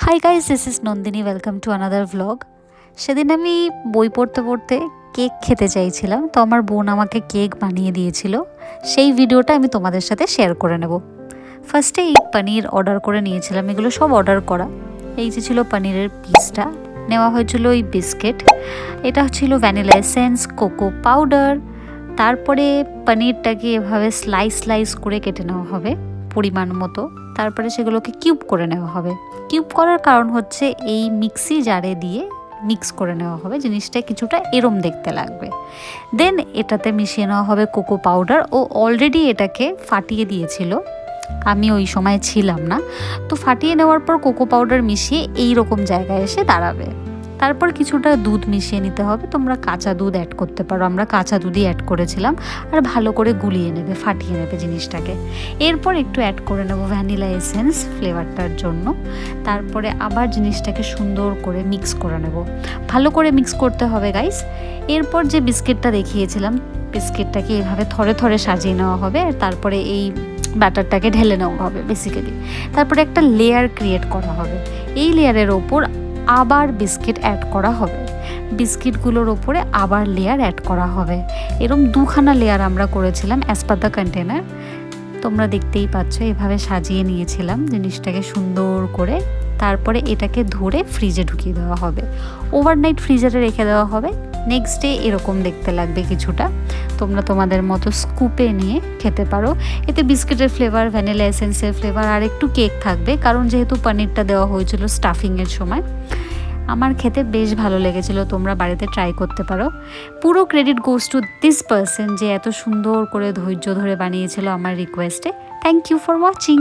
Hi guys, this is Nandini. Welcome to another vlog. সেদিন আমি বই পড়তে পড়তে কেক খেতে চাইছিলাম, তো আমার বোন আমাকে কেক বানিয়ে দিয়েছিল। সেই ভিডিওটা আমি তোমাদের সাথে শেয়ার করে নেব। ফার্স্টে এই পনির অর্ডার করে নিয়েছিলাম, এগুলো সব অর্ডার করা। এই যে ছিল পনিরের পিসটা, নেওয়া হয়েছিল ওই বিস্কিট, এটা ছিল ভ্যানিলা এসেন্স, কোকো পাউডার। তারপরে পনিরটাকে এভাবে স্লাইস স্লাইস করে কেটে নেওয়া হবে পরিমাণ মতো। তারপরে সেগুলোকে কিউব করে নেওয়া হবে। কিউব করার কারণ হচ্ছে এই মিক্সি জারে দিয়ে মিক্স করে নেওয়া হবে, জিনিসটা কিছুটা এরম দেখতে লাগবে। দেন এটাতে মিশিয়ে নেওয়া হবে কোকো পাউডার। ও অলরেডি এটাকে ফাটিয়ে দিয়েছিল, আমি ওই সময় ছিলাম না, তো ফাটিয়ে নেওয়ার পর কোকো পাউডার মিশিয়ে এই রকম জায়গায় এসে দাঁড়াবে। তারপর কিছুটা দুধ মিশিয়ে নিতে হবে, তোমরা কাঁচা দুধ অ্যাড করতে পারো, আমরা কাঁচা দুধই অ্যাড করেছিলাম। আর ভালো করে গুলিয়ে নেবে, ফাটিয়ে নেবে জিনিসটাকে। এরপর একটু অ্যাড করে নেবো ভ্যানিলা এসেন্স ফ্লেভারটার জন্য। তারপরে আবার জিনিসটাকে সুন্দর করে মিক্স করে নেব, ভালো করে মিক্স করতে হবে গাইস। এরপর যে বিস্কিটটা দেখিয়েছিলাম, বিস্কিটটাকে এভাবে থরে থরে সাজিয়ে নেওয়া হবে, আর তারপরে এই ব্যাটারটাকে ঢেলে নেওয়া হবে বেসিক্যালি। তারপরে একটা লেয়ার ক্রিয়েট করা হবে, এই লেয়ারের ওপর আবার বিস্কিট অ্যাড করা হবে, বিস্কিটগুলোর ওপরে আবার লেয়ার অ্যাড করা হবে। এরকম দুখানা লেয়ার আমরা করেছিলাম অ্যাজ পার দ্য কন্টেনার। তোমরা দেখতেই পাচ্ছ, এভাবে সাজিয়ে নিয়েছিলাম জিনিসটাকে সুন্দর করে। তারপরে এটাকে ধরে ফ্রিজে ঢুকিয়ে দেওয়া হবে, ওভারনাইট ফ্রিজারে রেখে দেওয়া হবে। নেক্সট ডে এরকম দেখতে লাগবে কিছুটা। তোমরা তোমাদের মতো স্কুপে নিয়ে খেতে পারো। এতে বিস্কিটের ফ্লেভার, ভ্যানিলা এসেন্সের ফ্লেভার আর একটু কেক থাকবে, কারণ যেহেতু পনিরটা দেওয়া হয়েছিল স্টাফিংয়ের সময়। আমার খেতে বেশ ভালো লেগেছিল, তোমরা বাড়িতে ট্রাই করতে পারো। পুরো credit goes to this person, যে এত সুন্দর করে ধৈর্য ধরে বানিয়েছিল আমার রিকোয়েস্টে। Thank you for watching.